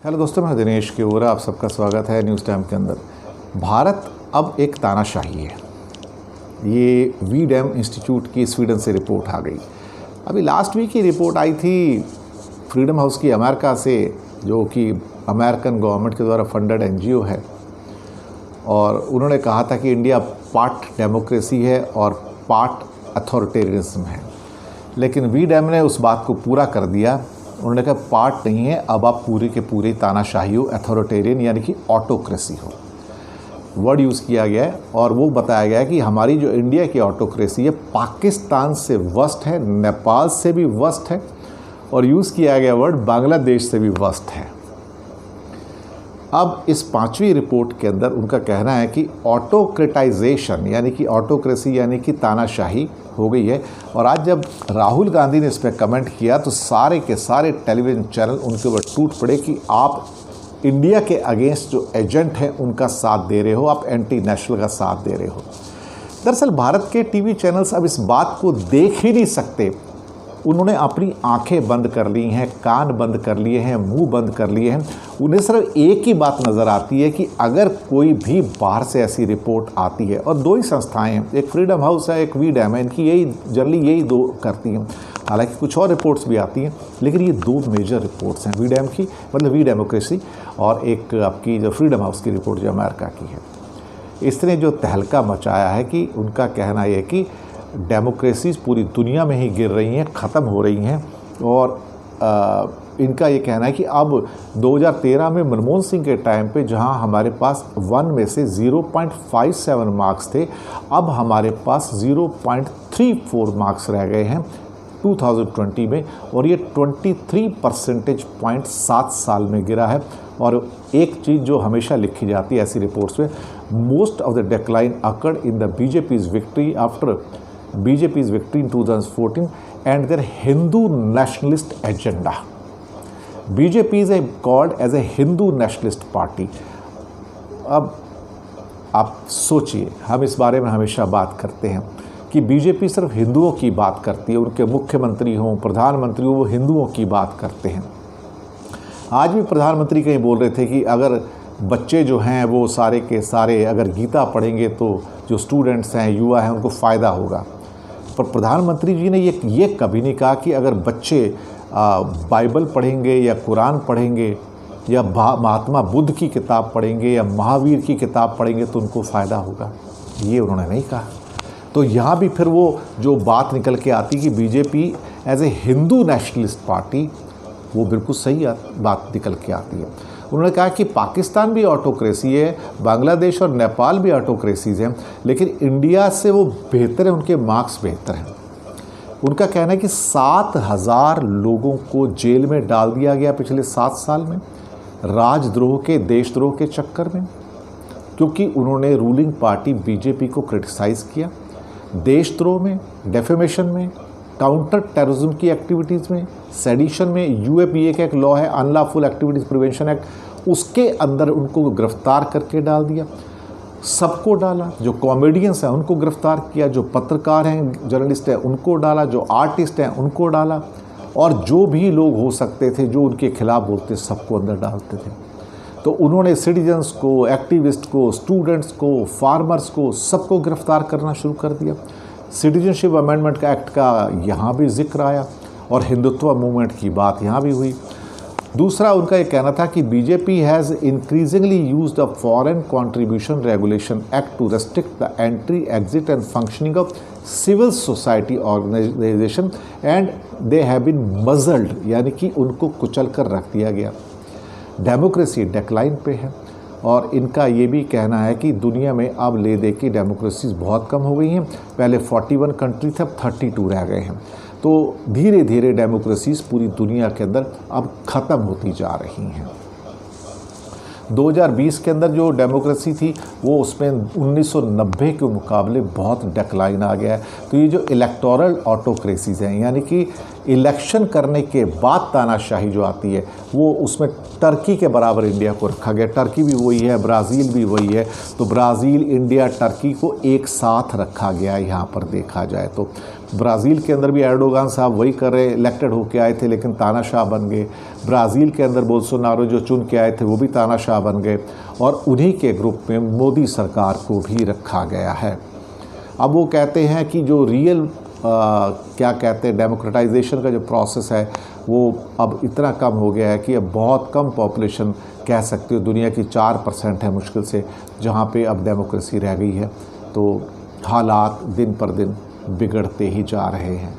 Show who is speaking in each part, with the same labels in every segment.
Speaker 1: Hello दोस्तों, मैं दिनेश केवरा, आप सबका स्वागत है न्यूज़ टाइम के अंदर। भारत अब एक तानाशाही है। ये वी-डैम इंस्टीट्यूट की स्वीडन से रिपोर्ट आ गई। अभी लास्ट वीक ही रिपोर्ट आई थी फ्रीडम हाउस की अमेरिका से, जो कि अमेरिकन गवर्नमेंट के द्वारा फंडेड एनजीओ है, और उन्होंने कहा था कि इंडिया पार्ट डेमोक्रेसी है और पार्ट अथॉरिटेरियनिज्म है। लेकिन वी-डैम ने उस बात को पूरा कर दिया। उन्होंने कहा पार्ट नहीं है, अब आप पूरी के पूरी तानाशाही हो, अथॉरिटेरियन यानी कि ऑटोक्रेसी हो, वर्ड यूज़ किया गया है। और वो बताया गया है कि हमारी जो इंडिया की ऑटोक्रेसी है पाकिस्तान से वर्स्ट है, नेपाल से भी वर्स्ट है, और यूज़ किया गया वर्ड बांग्लादेश से भी वर्स्ट है। अब इस 5वीं रिपोर्ट के अंदर उनका कहना है कि ऑटोक्रेटाइजेशन यानी कि ऑटोक्रेसी यानी कि तानाशाही हो गई है। और आज जब राहुल गांधी ने इस पर कमेंट किया तो सारे के सारे टेलीविज़न चैनल उनके ऊपर टूट पड़े कि आप इंडिया के अगेंस्ट जो एजेंट हैं उनका साथ दे रहे हो, आप एंटी नेशनल का साथ दे रहे हो। दरअसल भारत के टीवी चैनल्स अब इस बात को देख ही नहीं सकते। उन्होंने अपनी आंखें बंद कर ली हैं, कान बंद कर लिए हैं, मुंह बंद कर लिए हैं। उन्हें सिर्फ एक ही बात नज़र आती है कि अगर कोई भी बाहर से ऐसी रिपोर्ट आती है, और दो ही संस्थाएं हैं, एक फ्रीडम हाउस है, एक वी-डैम है, इनकी जनरली यही दो करती हैं। हालांकि कुछ और रिपोर्ट्स भी आती हैं, लेकिन ये दो मेजर रिपोर्ट्स हैं वी-डैम की, मतलब वी डेमोक्रेसी, और एक आपकी जो फ्रीडम हाउस की रिपोर्ट जो अमेरिका की है। इसने जो तहलका मचाया है कि उनका कहना यह है कि डेमोक्रेसीज़ पूरी दुनिया में ही गिर रही हैं, ख़त्म हो रही हैं। और इनका ये कहना है कि अब 2013 में मनमोहन सिंह के टाइम पे जहां हमारे पास 1 में से 0.57 मार्क्स थे, अब हमारे पास 0.34 मार्क्स रह गए हैं 2020 में, और ये 23 परसेंटेज पॉइंट 7 साल में गिरा है। और एक चीज़ जो हमेशा लिखी जाती है ऐसी रिपोर्ट्स में, most of the decline occurred in the BJP's victory after BJP's victory in 2014 and their Hindu nationalist agenda. BJP is called as a Hindu nationalist party. अब आप सोचिए, हम इस बारे में हमेशा बात करते हैं कि बीजेपी सिर्फ हिंदुओं की बात करती है, उनके मुख्यमंत्री हों, प्रधानमंत्री हों, वो हिंदुओं की बात करते हैं। आज भी प्रधानमंत्री कहीं बोल रहे थे कि अगर बच्चे जो हैं वो सारे के सारे अगर गीता पढ़ेंगे तो जो स्टूडेंट्स हैं, युवा हैं, उनको फ़ायदा होगा। पर प्रधानमंत्री जी ने ये कभी नहीं कहा कि अगर बच्चे बाइबल पढ़ेंगे या कुरान पढ़ेंगे या महात्मा बुद्ध की किताब पढ़ेंगे या महावीर की किताब पढ़ेंगे तो उनको फ़ायदा होगा। ये उन्होंने नहीं कहा। तो यहाँ भी फिर वो जो बात निकल के आती कि BJP as a Hindu nationalist party, वो बिल्कुल सही बात निकल के आती है। उन्होंने कहा कि पाकिस्तान भी ऑटोक्रेसी है, बांग्लादेश और नेपाल भी ऑटोक्रेसीज हैं, लेकिन इंडिया से वो बेहतर है, उनके मार्क्स बेहतर हैं। उनका कहना है कि 7,000 लोगों को जेल में डाल दिया गया पिछले 7 साल में, राजद्रोह के, देशद्रोह के चक्कर में, क्योंकि उन्होंने रूलिंग पार्टी बीजेपी को क्रिटिसाइज़ किया। देशद्रोह में, डेफेमेशन में, काउंटर टेररिज्म की एक्टिविटीज़ में, सेडिशन में, UAPA का एक लॉ है, अनलॉफुल एक्टिविटीज़ प्रिवेंशन एक्ट, उसके अंदर उनको गिरफ्तार करके डाल दिया। सबको डाला, जो कॉमेडियंस हैं उनको गिरफ्तार किया, जो पत्रकार हैं, जर्नलिस्ट हैं, उनको डाला, जो आर्टिस्ट हैं उनको डाला, और जो भी लोग हो सकते थे जो उनके खिलाफ बोलते सबको अंदर डालते थे। तो उन्होंने सिटीजन्स को, एक्टिविस्ट को, स्टूडेंट्स को, फार्मर्स को, सबको गिरफ्तार करना शुरू कर दिया। सिटीजनशिप अमेंडमेंट का एक्ट का यहाँ भी जिक्र आया, और हिंदुत्व मूवमेंट की बात यहाँ भी हुई। दूसरा उनका ये कहना था कि BJP has increasingly used the foreign contribution regulation act to restrict the entry, exit and functioning of civil society organisation and they have been muzzled, यानी कि उनको कुचल कर रख दिया गया। डेमोक्रेसी डिक्लाइन पे है, और इनका ये भी कहना है कि दुनिया में अब ले दे के डेमोक्रेसीज बहुत कम हो गई हैं। पहले 41 कंट्री थे, अब 32 रह गए हैं। तो धीरे धीरे डेमोक्रेसीज पूरी दुनिया के अंदर अब ख़त्म होती जा रही हैं। 2020 के अंदर जो डेमोक्रेसी थी वो उसमें 1990 के मुकाबले बहुत डिक्लाइन आ गया है। तो ये जो इलेक्टोरल ऑटोक्रेसीज हैं, यानी कि इलेक्शन करने के बाद तानाशाही जो आती है, वो उसमें टर्की के बराबर इंडिया को रखा गया। टर्की भी वही है, ब्राज़ील भी वही है। तो ब्राज़ील, इंडिया, टर्की को एक साथ रखा गया यहाँ पर देखा जाए तो। ब्राज़ील के अंदर भी एर्डोगान साहब वही कर रहे, इलेक्टेड होके आए थे लेकिन तानाशाह बन गए। ब्राज़ील के अंदर बोल्सोनारो जो चुन के आए थे वो भी तानाशाह बन गए, और उन्हीं के ग्रुप में मोदी सरकार को भी रखा गया है। अब वो कहते हैं कि जो रियल क्या कहते हैं डेमोक्रेटाइजेशन का जो प्रोसेस है वो अब इतना कम हो गया है कि अब बहुत कम पॉपुलेशन कह सकते हो, दुनिया की 4% है मुश्किल से, जहाँ पे अब डेमोक्रेसी रह गई है। तो हालात दिन पर दिन बिगड़ते ही जा रहे हैं।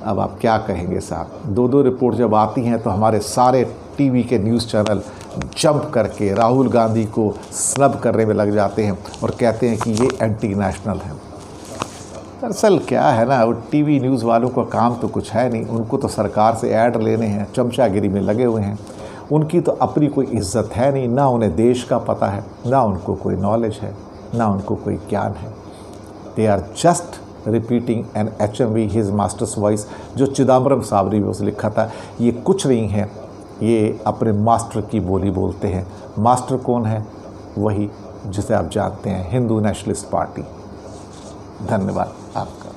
Speaker 1: अब आप क्या कहेंगे साहब? दो रिपोर्ट जब आती हैं तो हमारे सारे टीवी के न्यूज़ चैनल जंप करके राहुल गांधी को स्नब करने में लग जाते हैं और कहते हैं कि ये एंटी नेशनल है। दरअसल क्या है ना, वो टीवी न्यूज़ वालों का काम तो कुछ है नहीं, उनको तो सरकार से ऐड लेने हैं, चमचागिरी में लगे हुए हैं। उनकी तो अपनी कोई इज्जत है नहीं, ना उन्हें देश का पता है, ना उनको कोई नॉलेज है, ना उनको कोई ज्ञान है। They are just repeating an HMV his master's voice, जो चिदम्बरम साहब ने भी उसे लिखा था। ये कुछ नहीं है, ये अपने मास्टर की बोली बोलते हैं। मास्टर कौन है? वही जिसे आप जानते हैं, हिंदू नेशनलिस्ट पार्टी। धन्यवाद आपका।